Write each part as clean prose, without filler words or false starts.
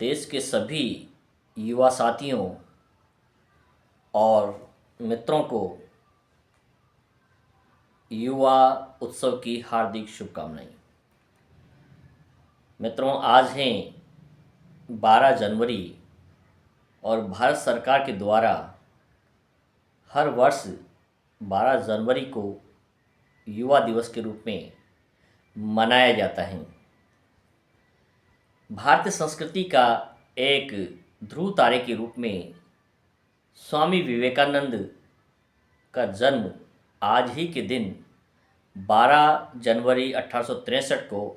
देश के सभी युवा साथियों और मित्रों को युवा उत्सव की हार्दिक शुभकामनाएं। मित्रों, आज हैं 12 जनवरी और भारत सरकार के द्वारा हर वर्ष 12 जनवरी को युवा दिवस के रूप में मनाया जाता है। भारतीय संस्कृति का एक ध्रुव तारे के रूप में स्वामी विवेकानंद का जन्म आज ही के दिन 12 जनवरी 1863 को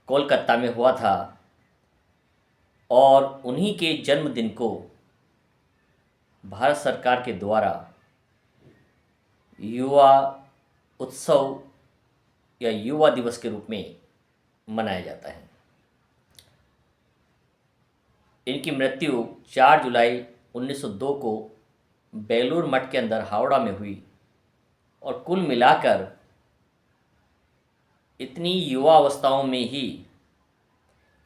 कोलकाता में हुआ था और उन्हीं के जन्मदिन को भारत सरकार के द्वारा युवा उत्सव या युवा दिवस के रूप में मनाया जाता है। इनकी मृत्यु 4 जुलाई 1902 को बेलूर मठ के अंदर हावड़ा में हुई और कुल मिलाकर इतनी युवा अवस्थाओं में ही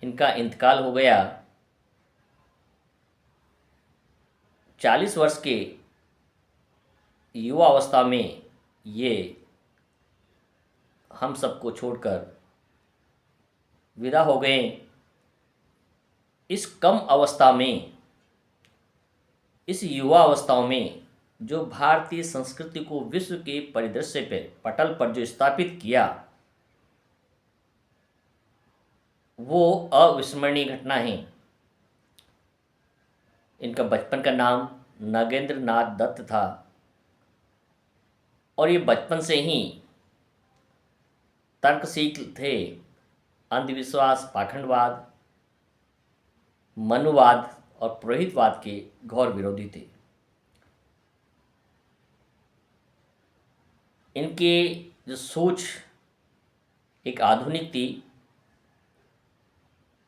इनका इंतकाल हो गया। 40 वर्ष के युवा अवस्था में ये हम सबको छोड़कर विदा हो गए। इस कम अवस्था में, इस युवा अवस्थाओं में जो भारतीय संस्कृति को विश्व के परिदृश्य पे पटल पर जो स्थापित किया, वो अविस्मरणीय घटना है। इनका बचपन का नाम नागेंद्र नाथ दत्त था और ये बचपन से ही तर्कशील थे। अंधविश्वास, पाखंडवाद, मनुवाद और पुरोहितवाद के घोर विरोधी थे। इनके जो सोच एक आधुनिक थी,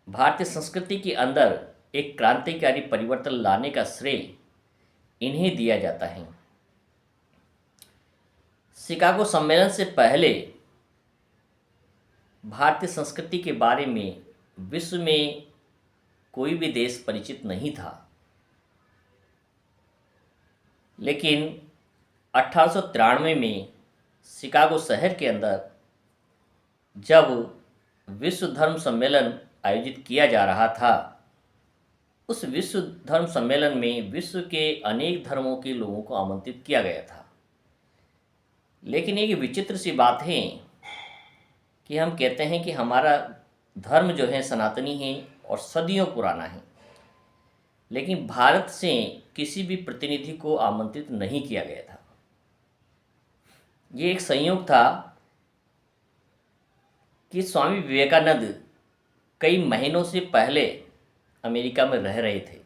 भारतीय संस्कृति के अंदर एक क्रांतिकारी परिवर्तन लाने का श्रेय इन्हें दिया जाता है। शिकागो सम्मेलन से पहले भारतीय संस्कृति के बारे में विश्व में कोई भी देश परिचित नहीं था, लेकिन 1893 में शिकागो शहर के अंदर जब विश्व धर्म सम्मेलन आयोजित किया जा रहा था, उस विश्व धर्म सम्मेलन में विश्व के अनेक धर्मों के लोगों को आमंत्रित किया गया था। लेकिन एक विचित्र सी बात है कि हम कहते हैं कि हमारा धर्म जो है सनातनी है और सदियों पुराना है, लेकिन भारत से किसी भी प्रतिनिधि को आमंत्रित नहीं किया गया था। ये एक संयोग था कि स्वामी विवेकानंद कई महीनों से पहले अमेरिका में रह रहे थे,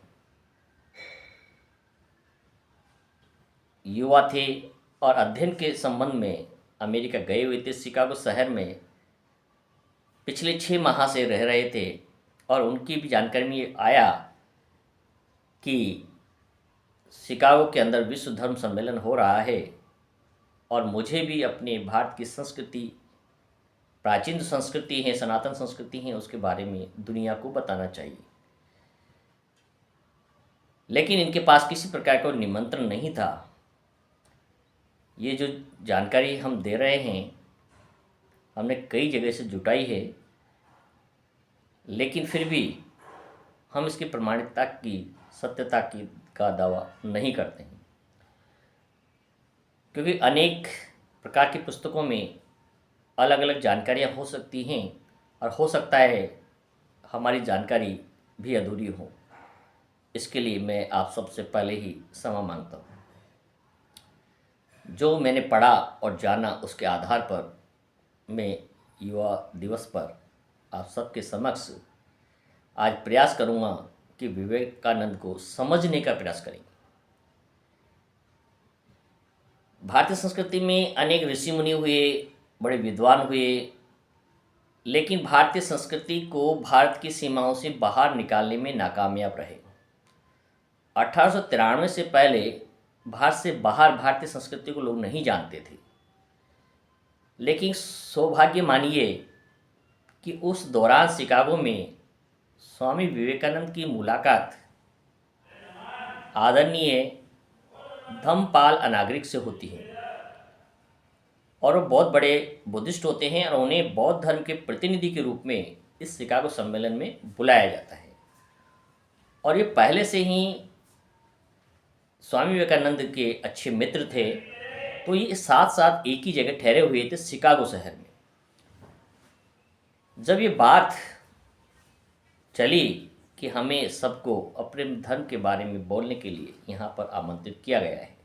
युवा थे और अध्ययन के संबंध में अमेरिका गए हुए थे। शिकागो शहर में पिछले 6 माह से रह रहे थे और उनकी भी जानकारी में आया कि शिकागो के अंदर विश्व धर्म सम्मेलन हो रहा है और मुझे भी अपने भारत की संस्कृति, प्राचीन संस्कृति है, सनातन संस्कृति है, उसके बारे में दुनिया को बताना चाहिए। लेकिन इनके पास किसी प्रकार का निमंत्रण नहीं था। ये जो जानकारी हम दे रहे हैं, हमने कई जगह से जुटाई है, लेकिन फिर भी हम इसकी प्रमाणिकता की, सत्यता की का दावा नहीं करते हैं, क्योंकि अनेक प्रकार की पुस्तकों में अलग अलग जानकारियाँ हो सकती हैं और हो सकता है हमारी जानकारी भी अधूरी हो। इसके लिए मैं आप सबसे पहले ही क्षमा मांगता हूँ। जो मैंने पढ़ा और जाना, उसके आधार पर मैं युवा दिवस पर आप सबके समक्ष आज प्रयास करूँगा कि विवेकानंद को समझने का प्रयास करेंगे। भारतीय संस्कृति में अनेक ऋषि मुनि हुए, बड़े विद्वान हुए, लेकिन भारतीय संस्कृति को भारत की सीमाओं से बाहर निकालने में नाकामयाब रहे। 1893 से पहले भारत से बाहर भारतीय संस्कृति को लोग नहीं जानते थे, लेकिन सौभाग्य मानिए कि उस दौरान शिकागो में स्वामी विवेकानंद की मुलाकात आदरणीय धम्मपाल अनागरिक से होती है और वो बहुत बड़े बुद्धिस्ट होते हैं और उन्हें बौद्ध धर्म के प्रतिनिधि के रूप में इस शिकागो सम्मेलन में बुलाया जाता है। और ये पहले से ही स्वामी विवेकानंद के अच्छे मित्र थे, तो ये साथ साथ एक ही जगह ठहरे हुए थे शिकागो शहर में। जब ये बात चली कि हमें सबको अपने धर्म के बारे में बोलने के लिए यहाँ पर आमंत्रित किया गया है,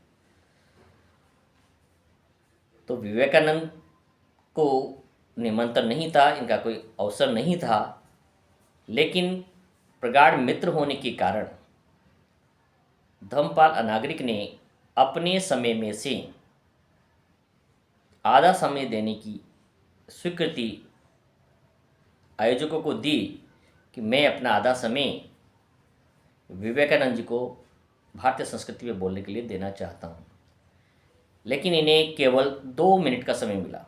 तो विवेकानंद को निमंत्रण नहीं था, इनका कोई अवसर नहीं था, लेकिन प्रगाढ़ मित्र होने के कारण धम्मपाल अनागरिक ने अपने समय में से आधा समय देने की स्वीकृति आयोजकों को दी कि मैं अपना आधा समय विवेकानंद जी को भारतीय संस्कृति में बोलने के लिए देना चाहता हूँ। लेकिन इन्हें केवल 2 मिनट का समय मिला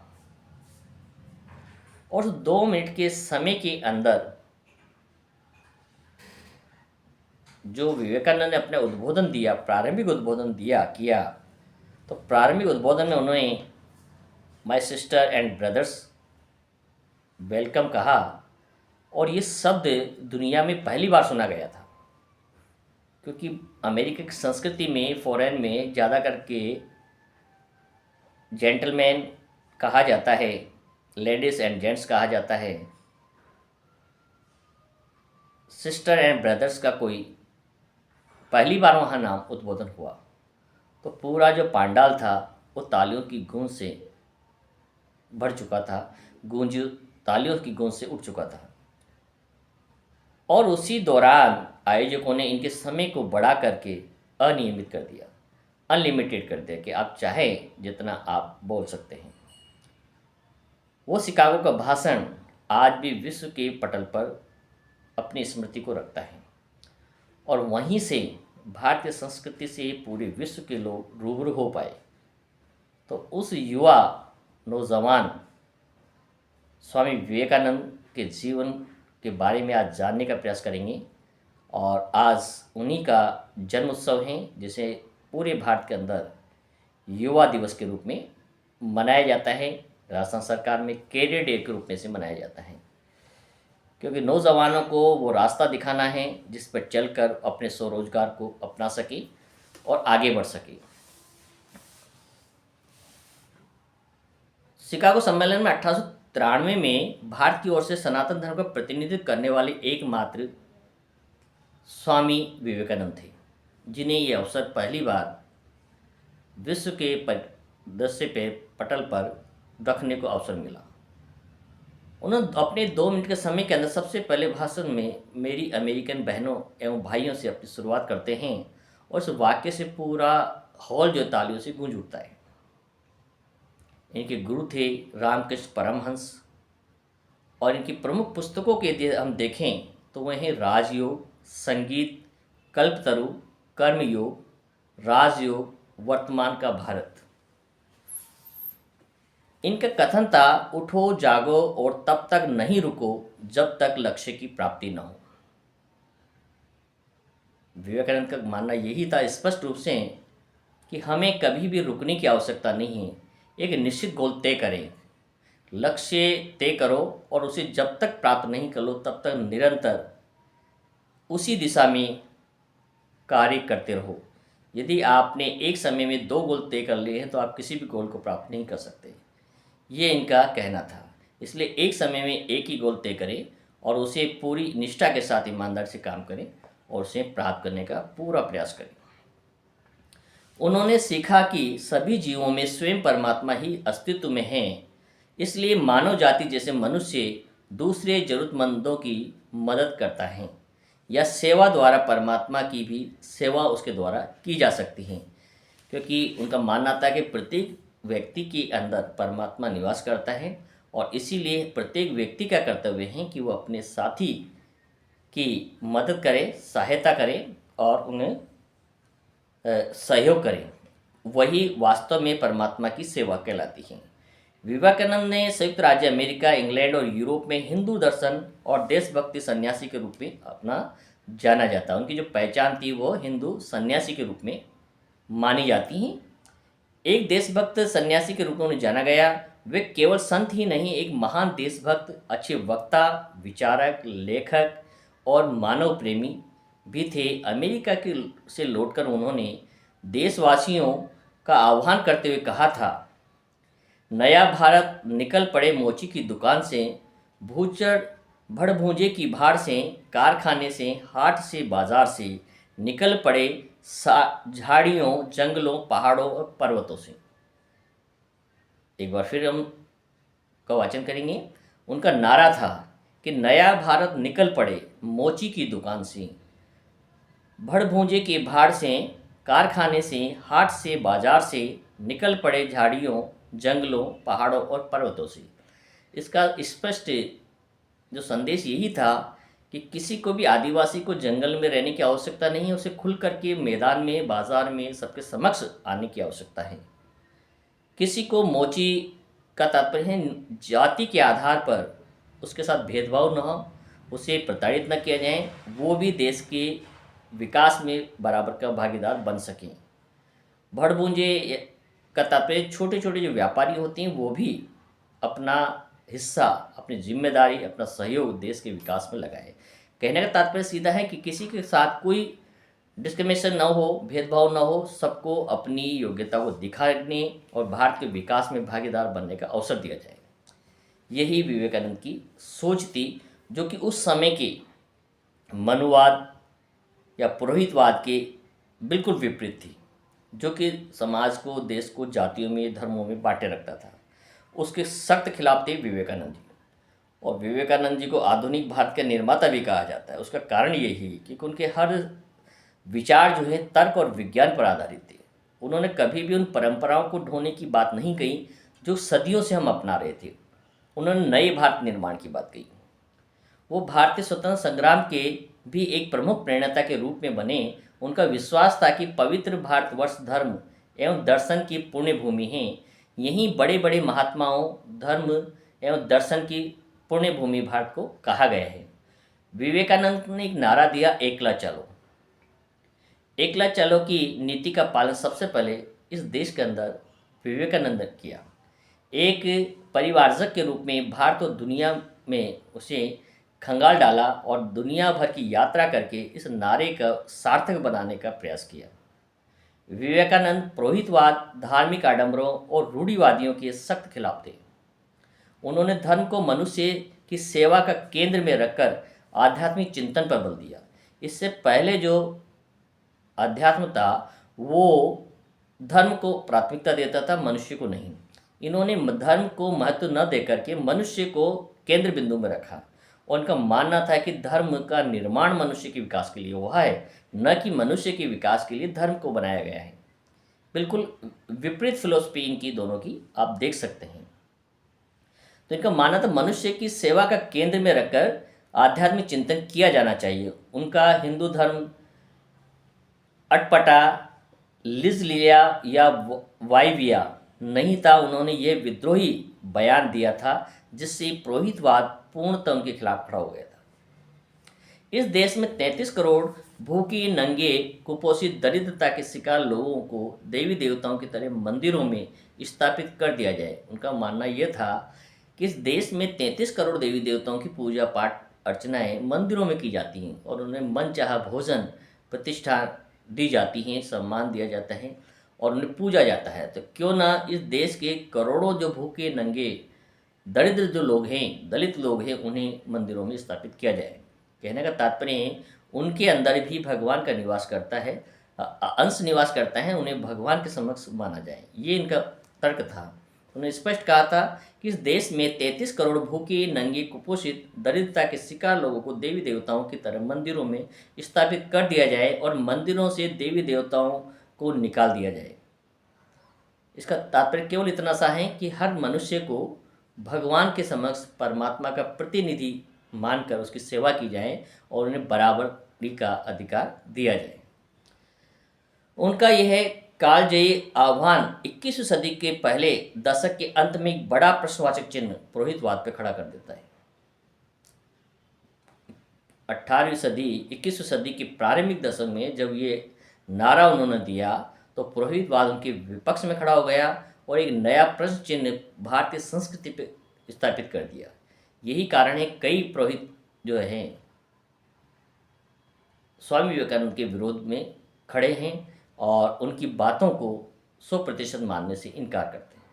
और उस 2 मिनट के समय के अंदर जो विवेकानंद ने अपने उद्बोधन दिया, प्रारंभिक उद्बोधन दिया किया, तो प्रारंभिक उद्बोधन में उन्होंने my sister and brothers welcome कहा और ये शब्द दुनिया में पहली बार सुना गया था, क्योंकि अमेरिका की संस्कृति में, फॉरेन में ज़्यादा करके जेंटलमैन कहा जाता है, लेडीज़ एंड जेंट्स कहा जाता है। सिस्टर एंड ब्रदर्स का कोई पहली बार वहाँ नाम उद्बोधन हुआ तो पूरा जो पांडाल था वो तालियों की गूंज से भर चुका था, तालियों की गूंज से उठ चुका था। और उसी दौरान आयोजकों ने इनके समय को बढ़ा करके अनियमित कर दिया, अनलिमिटेड कर दिया कि आप चाहे जितना आप बोल सकते हैं। वो शिकागो का भाषण आज भी विश्व के पटल पर अपनी स्मृति को रखता है और वहीं से भारतीय संस्कृति से पूरे विश्व के लोग रूबरू हो पाए। तो उस युवा नौजवान स्वामी विवेकानंद के जीवन के बारे में आज जानने का प्रयास करेंगे। और आज उन्हीं का जन्म उत्सव है जिसे पूरे भारत के अंदर युवा दिवस के रूप में मनाया जाता है। राजस्थान सरकार में कैडेट डे के रूप में से मनाया जाता है, क्योंकि नौजवानों को वो रास्ता दिखाना है जिस पर चलकर अपने स्वरोजगार को अपना सके और आगे बढ़ सके। शिकागो सम्मेलन में 1893 में भारत की ओर से सनातन धर्म का प्रतिनिधित्व करने वाले एकमात्र स्वामी विवेकानंद थे, जिन्हें ये अवसर पहली बार विश्व के दृश्य पे पटल पर रखने को अवसर मिला। उन्होंने अपने 2 मिनट के समय के अंदर सबसे पहले भाषण में मेरी अमेरिकन बहनों एवं भाइयों से अपनी शुरुआत करते हैं और उस वाक्य से पूरा हॉल जो तालियों से गूंज उठता है। इनके गुरु थे रामकृष्ण परमहंस और इनकी प्रमुख पुस्तकों के यदि हम देखें तो वह हैं राजयोग, संगीत, कल्पतरु, कर्मयोग, राजयोग, वर्तमान का भारत। इनका कथन था, उठो जागो और तब तक नहीं रुको जब तक लक्ष्य की प्राप्ति न हो। विवेकानंद का मानना यही था स्पष्ट रूप से कि हमें कभी भी रुकने की आवश्यकता नहीं है। एक निश्चित गोल तय करें, लक्ष्य तय करो और उसे जब तक प्राप्त नहीं कर लो तब तक निरंतर उसी दिशा में कार्य करते रहो। यदि आपने एक समय में 2 गोल तय कर लिए हैं तो आप किसी भी गोल को प्राप्त नहीं कर सकते। ये इनका कहना था। इसलिए एक समय में एक ही गोल तय करें और उसे पूरी निष्ठा के साथ ईमानदारी से काम करें और उसे प्राप्त करने का पूरा प्रयास करें। उन्होंने सीखा कि सभी जीवों में स्वयं परमात्मा ही अस्तित्व में है, इसलिए मानव जाति जैसे मनुष्य दूसरे जरूरतमंदों की मदद करता है या सेवा द्वारा परमात्मा की भी सेवा उसके द्वारा की जा सकती है, क्योंकि उनका मानना था कि प्रत्येक व्यक्ति के अंदर परमात्मा निवास करता है और इसीलिए प्रत्येक व्यक्ति का कर्तव्य है कि वो अपने साथी की मदद करे, सहायता करे और उन्हें सहयोग करें। वही वास्तव में परमात्मा की सेवा कहलाती है। विवेकानंद ने संयुक्त राज्य अमेरिका, इंग्लैंड और यूरोप में हिंदू दर्शन और देशभक्ति सन्यासी के रूप में अपना जाना जाता है। उनकी जो पहचान थी वो हिंदू सन्यासी के रूप में मानी जाती हैं। एक देशभक्त सन्यासी के रूप में उन्हें जाना गया। वे केवल संत ही नहीं, एक महान देशभक्त, अच्छे वक्ता, विचारक, लेखक और मानव प्रेमी भी थे। अमेरिका के से लौटकर उन्होंने देशवासियों का आह्वान करते हुए कहा था, नया भारत निकल पड़े मोची की दुकान से, भूचड़ भड़भूजे की भाड़ से, कारखाने से, हाट से, बाजार से, निकल पड़े झाड़ियों, जंगलों, पहाड़ों और पर्वतों से। एक बार फिर हम का वाचन करेंगे। उनका नारा था कि नया भारत निकल पड़े मोची की दुकान से, भड़भूजे की भाड़ से, कारखाने से, हाट से, बाजार से, निकल पड़े झाड़ियों, जंगलों, पहाड़ों और पर्वतों से। इसका स्पष्ट जो संदेश यही था कि किसी को भी, आदिवासी को जंगल में रहने की आवश्यकता नहीं है, उसे खुल करके मैदान में, बाजार में सबके समक्ष आने की आवश्यकता है। किसी को मोची का तात्पर्य है जाति के आधार पर उसके साथ भेदभाव न हो, उसे प्रताड़ित न किया जाए, वो भी देश के विकास में बराबर का भागीदार बन सकें। भड़भूंजे का तात्पर्य छोटे छोटे जो व्यापारी होते हैं वो भी अपना हिस्सा, अपनी जिम्मेदारी, अपना सहयोग देश के विकास में लगाए। कहने का तात्पर्य सीधा है कि किसी के साथ कोई डिस्क्रिमिनेशन न हो, भेदभाव न हो, सबको अपनी योग्यता को दिखाने और भारत के विकास में भागीदार बनने का अवसर दिया जाए। यही विवेकानंद की सोच थी, जो कि उस समय के मनुवाद या पुरोहितवाद के बिल्कुल विपरीत थी, जो कि समाज को, देश को जातियों में, धर्मों में बांटे रखता था। उसके सख्त खिलाफ थे विवेकानंद जी। और विवेकानंद जी को आधुनिक भारत के निर्माता भी कहा जाता है। उसका कारण यही है कि उनके हर विचार जो है तर्क और विज्ञान पर आधारित थे। उन्होंने कभी भी उन परंपराओं को ढोने की बात नहीं कही जो सदियों से हम अपना रहे थे। उन्होंने नए भारत निर्माण की बात कही। वो भारतीय स्वतंत्रता संग्राम के भी एक प्रमुख प्रेरणा के रूप में बने। उनका विश्वास था कि पवित्र भारतवर्ष धर्म एवं दर्शन की पुण्य भूमि है। यहीं बड़े बड़े महात्माओं, धर्म एवं दर्शन की पुण्य भूमि भारत को कहा गया है। विवेकानंद ने एक नारा दिया, एकला चलो। एकला चलो की नीति का पालन सबसे पहले इस देश के अंदर विवेकानंद ने किया। एक परिवारजक के रूप में भारत और दुनिया में उसे खंगाल डाला और दुनिया भर की यात्रा करके इस नारे का सार्थक बनाने का प्रयास किया। विवेकानंद पुरोहितवाद, धार्मिक आडंबरों और रूढ़िवादियों के सख्त खिलाफ थे। उन्होंने धर्म को मनुष्य की सेवा का केंद्र में रखकर आध्यात्मिक चिंतन पर बल दिया। इससे पहले जो अध्यात्म था वो धर्म को प्राथमिकता देता था, मनुष्य को नहीं। इन्होंने धर्म को महत्व न देकर के मनुष्य को केंद्र बिंदु में रखा। उनका मानना था कि धर्म का निर्माण मनुष्य के विकास के लिए हुआ है, न कि मनुष्य के विकास के लिए धर्म को बनाया गया है। बिल्कुल विपरीत फिलोसफी इनकी दोनों की आप देख सकते हैं। तो इनका मानना था मनुष्य की सेवा का केंद्र में रखकर आध्यात्मिक चिंतन किया जाना चाहिए। उनका हिंदू धर्म अटपटा, लिज लिया या वायविया नहीं था। उन्होंने ये विद्रोही बयान दिया था जिससे पुरोहितवाद पूर्णतः उनके खिलाफ खड़ा हो गया था। इस देश में 33 करोड़ भूखे, नंगे, कुपोषित, दरिद्रता के शिकार लोगों को देवी देवताओं की तरह मंदिरों में स्थापित कर दिया जाए। उनका मानना यह था कि इस देश में 33 करोड़ देवी देवताओं की पूजा पाठ अर्चनाएं मंदिरों में की जाती हैं और उन्हें मनचाहा भोजन, प्रतिष्ठा दी जाती हैं, सम्मान दिया जाता है और उन्हें पूजा जाता है। तो क्यों ना इस देश के करोड़ों जो भूखे, नंगे, दरिद्र जो लोग हैं, दलित लोग हैं, उन्हें मंदिरों में स्थापित किया जाए। कहने का तात्पर्य है उनके अंदर भी भगवान का निवास करता है, अंश निवास करता है, उन्हें भगवान के समक्ष माना जाए। ये इनका तर्क था। उन्होंने स्पष्ट कहा था कि इस देश में 33 करोड़ भूखे, नंगे, कुपोषित, दरिद्रता के शिकार लोगों को देवी देवताओं की तरह मंदिरों में स्थापित कर दिया जाए और मंदिरों से देवी देवताओं को निकाल दिया जाए। इसका तात्पर्य केवल इतना सा है कि हर मनुष्य को भगवान के समक्ष परमात्मा का प्रतिनिधि मानकर उसकी सेवा की जाए और उन्हें बराबरी का अधिकार दिया जाए। उनका यह कालजयी आह्वान 21वीं सदी के पहले दशक के अंत में एक बड़ा प्रश्नवाचक चिन्ह पुरोहितवाद पर खड़ा कर देता है। 18वीं सदी 21वीं सदी के प्रारंभिक दशक में जब ये नारा उन्होंने दिया तो पुरोहितवाद उनके विपक्ष में खड़ा हो गया और एक नया प्रश्न चिन्ह भारतीय संस्कृति पे स्थापित कर दिया। यही कारण है कई पुरोहित जो हैं स्वामी विवेकानंद के विरोध में खड़े हैं और उनकी बातों को 100% मानने से इनकार करते हैं।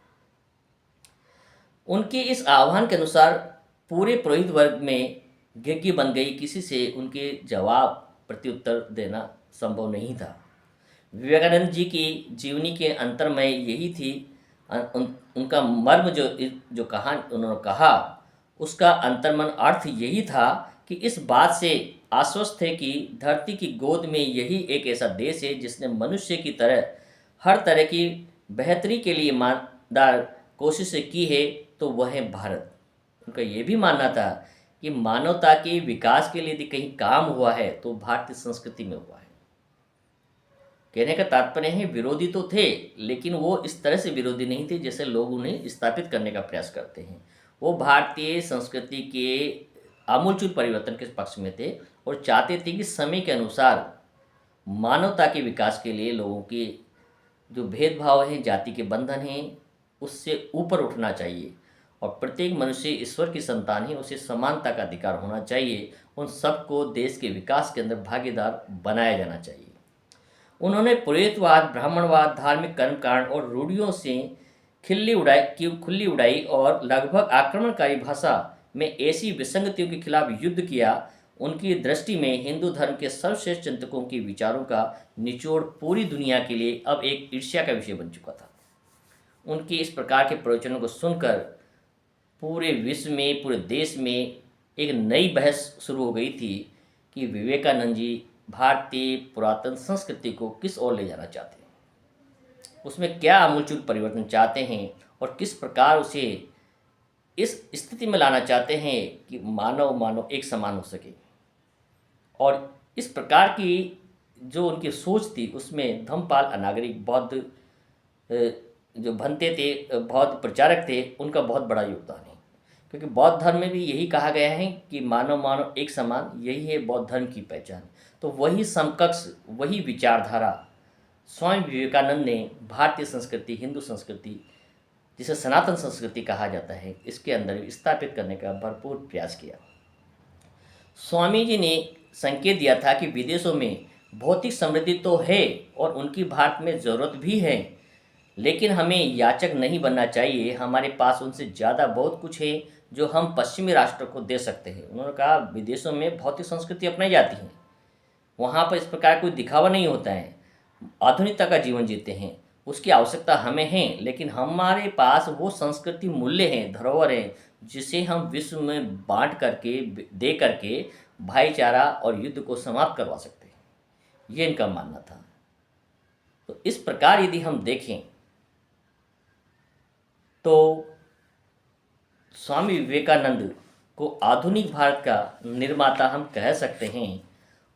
उनके इस आह्वान के अनुसार पूरे पुरोहित वर्ग में गिरगी बन गई, किसी से उनके जवाब प्रत्युत्तर देना संभव नहीं था। विवेकानंद जी की जीवनी के अंतर्मय यही थी। उनका मर्म जो कहा उन्होंने कहा उसका अंतर्मन अर्थ यही था कि इस बात से आश्वस्त थे कि धरती की गोद में यही एक ऐसा देश है जिसने मनुष्य की तरह हर तरह की बेहतरी के लिए ईमानदार कोशिशें की है, तो वह है भारत। उनका ये भी मानना था कि मानवता के विकास के लिए यदि कहीं काम हुआ है तो भारतीय संस्कृति में हुआ है। कहने का तात्पर्य है विरोधी तो थे, लेकिन वो इस तरह से विरोधी नहीं थे जैसे लोग उन्हें स्थापित करने का प्रयास करते हैं। वो भारतीय संस्कृति के आमूलचूल परिवर्तन के पक्ष में थे और चाहते थे कि समय के अनुसार मानवता के विकास के लिए लोगों के जो भेदभाव हैं, जाति के बंधन हैं, उससे ऊपर उठना चाहिए और प्रत्येक मनुष्य ईश्वर की संतान है, उसे समानता का अधिकार होना चाहिए। उन सबको देश के विकास के अंदर भागीदार बनाया जाना चाहिए। उन्होंने पुरोहितवाद, ब्राह्मणवाद, धार्मिक कर्मकांड और रूढ़ियों से खुली उड़ाई और लगभग आक्रमणकारी भाषा में ऐसी विसंगतियों के खिलाफ युद्ध किया। उनकी दृष्टि में हिंदू धर्म के सर्वश्रेष्ठ चिंतकों के विचारों का निचोड़ पूरी दुनिया के लिए अब एक ईर्ष्या का विषय बन चुका था। उनके इस प्रकार के प्रवचनों को सुनकर पूरे विश्व में, पूरे देश में एक नई बहस शुरू हो गई थी कि विवेकानंद जी भारतीय पुरातन संस्कृति को किस ओर ले जाना चाहते हैं, उसमें क्या आमूलचूल परिवर्तन चाहते हैं और किस प्रकार उसे इस स्थिति में लाना चाहते हैं कि मानव एक समान हो सके। और इस प्रकार की जो उनकी सोच थी उसमें धम्मपाल अनागरिक बौद्ध जो भंते थे, बौद्ध प्रचारक थे, उनका बहुत बड़ा योगदान है। क्योंकि बौद्ध धर्म में भी यही कहा गया है कि मानव एक समान, यही है बौद्ध धर्म की पहचान। तो वही समकक्ष, वही विचारधारा स्वामी विवेकानंद ने भारतीय संस्कृति, हिंदू संस्कृति, जिसे सनातन संस्कृति कहा जाता है, इसके अंदर स्थापित करने का भरपूर प्रयास किया। स्वामी जी ने संकेत दिया था कि विदेशों में भौतिक समृद्धि तो है और उनकी भारत में ज़रूरत भी है, लेकिन हमें याचक नहीं बनना चाहिए। हमारे पास उनसे ज़्यादा बहुत कुछ है जो हम पश्चिमी राष्ट्रों को दे सकते हैं। उन्होंने कहा विदेशों में भौतिक संस्कृति अपनाई जाती है, वहाँ पर इस प्रकार कोई दिखावा नहीं होता है, आधुनिकता का जीवन जीते हैं, उसकी आवश्यकता हमें है, लेकिन हमारे पास वो संस्कृति मूल्य हैं, धरोहर हैं, जिसे हम विश्व में बांट करके, दे करके भाईचारा और युद्ध को समाप्त करवा सकते हैं। ये इनका मानना था। तो इस प्रकार यदि हम देखें तो स्वामी विवेकानंद को आधुनिक भारत का निर्माता हम कह सकते हैं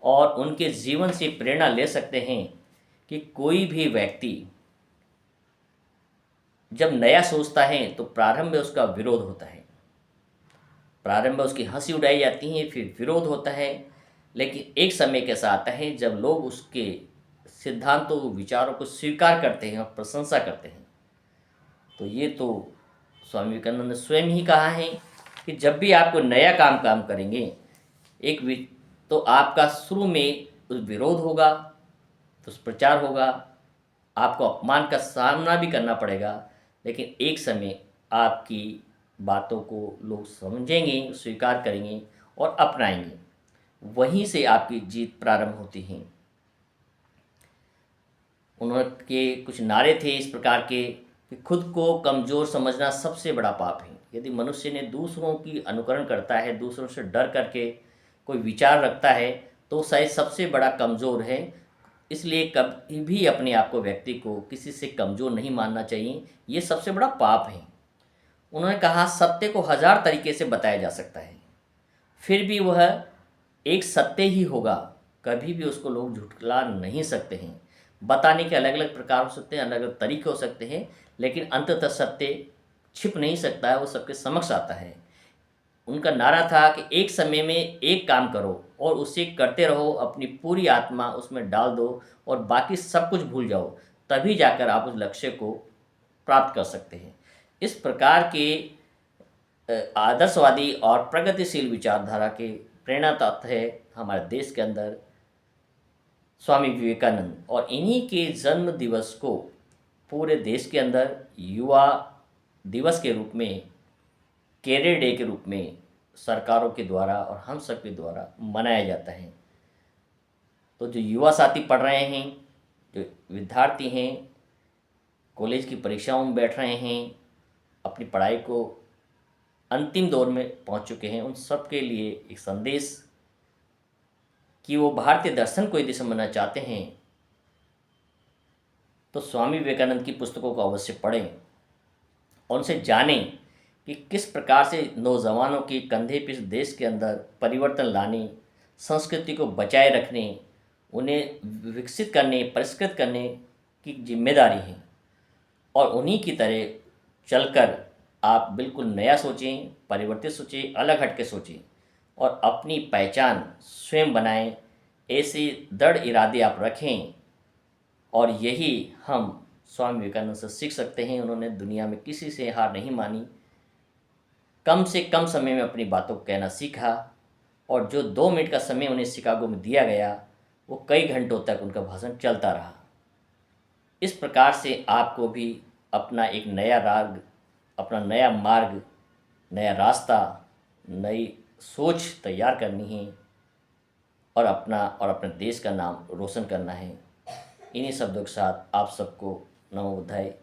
और उनके जीवन से प्रेरणा ले सकते हैं कि कोई भी व्यक्ति जब नया सोचता है तो प्रारंभ में उसका विरोध होता है, प्रारंभ में उसकी हंसी उड़ाई जाती है, फिर विरोध होता है, लेकिन एक समय कैसा आता है जब लोग उसके सिद्धांतों, विचारों को स्वीकार करते हैं और प्रशंसा करते हैं। तो ये तो स्वामी विवेकानंद ने स्वयं ही कहा है कि जब भी आपको नया काम करेंगे तो आपका शुरू में उस विरोध होगा, दुष्प्रचार होगा, आपको अपमान का सामना भी करना पड़ेगा, लेकिन एक समय आपकी बातों को लोग समझेंगे, स्वीकार करेंगे और अपनाएंगे। वहीं से आपकी जीत प्रारंभ होती है। उनके कुछ नारे थे इस प्रकार के कि खुद को कमज़ोर समझना सबसे बड़ा पाप है। यदि मनुष्य ने दूसरों की अनुकरण करता है, दूसरों से डर करके कोई विचार रखता है, तो शायद सबसे बड़ा कमज़ोर है। इसलिए कभी भी अपने आप को, व्यक्ति को किसी से कमज़ोर नहीं मानना चाहिए, ये सबसे बड़ा पाप है। उन्होंने कहा सत्य को 1000 तरीके से बताया जा सकता है, फिर भी वह एक सत्य ही होगा, कभी भी उसको लोग झुठला नहीं सकते हैं। बताने के अलग अलग प्रकार हो सकते हैं, अलग अलग तरीके हो सकते हैं, लेकिन अंततः सत्य छिप नहीं सकता है, वो सबके समक्ष आता है। उनका नारा था कि एक समय में एक काम करो और उसे करते रहो, अपनी पूरी आत्मा उसमें डाल दो और बाकी सब कुछ भूल जाओ, तभी जाकर आप उस लक्ष्य को प्राप्त कर सकते हैं। इस प्रकार के आदर्शवादी और प्रगतिशील विचारधारा के प्रेरणादाता है हमारे देश के अंदर स्वामी विवेकानंद, और इन्हीं के जन्म दिवस को पूरे देश के अंदर युवा दिवस के रूप में, कैरियर डे के रूप में सरकारों के द्वारा और हम सब के द्वारा मनाया जाता है। तो जो युवा साथी पढ़ रहे हैं, जो विद्यार्थी हैं, कॉलेज की परीक्षाओं में बैठ रहे हैं, अपनी पढ़ाई को अंतिम दौर में पहुंच चुके हैं, उन सब के लिए एक संदेश कि वो भारतीय दर्शन को यदि समझना चाहते हैं तो स्वामी विवेकानंद की पुस्तकों को अवश्य पढ़ें और उनसे जानें कि किस प्रकार से नौजवानों के कंधे पे इस देश के अंदर परिवर्तन लाने, संस्कृति को बचाए रखने, उन्हें विकसित करने, परिष्कृत करने की जिम्मेदारी है। और उन्हीं की तरह चलकर आप बिल्कुल नया सोचें, परिवर्तित सोचें, अलग हट के सोचें और अपनी पहचान स्वयं बनाएं। ऐसे दृढ़ इरादे आप रखें और यही हम स्वामी विवेकानंद से सीख सकते हैं। उन्होंने दुनिया में किसी से हार नहीं मानी, कम से कम समय में अपनी बातों को कहना सीखा, और जो 2 मिनट का समय उन्हें शिकागो में दिया गया वो कई घंटों तक उनका भाषण चलता रहा। इस प्रकार से आपको भी अपना एक नया राग, अपना नया मार्ग, नया रास्ता, नई सोच तैयार करनी है और अपना और अपने देश का नाम रोशन करना है। इन्हीं शब्दों के साथ आप सबको नमो बुद्धाय।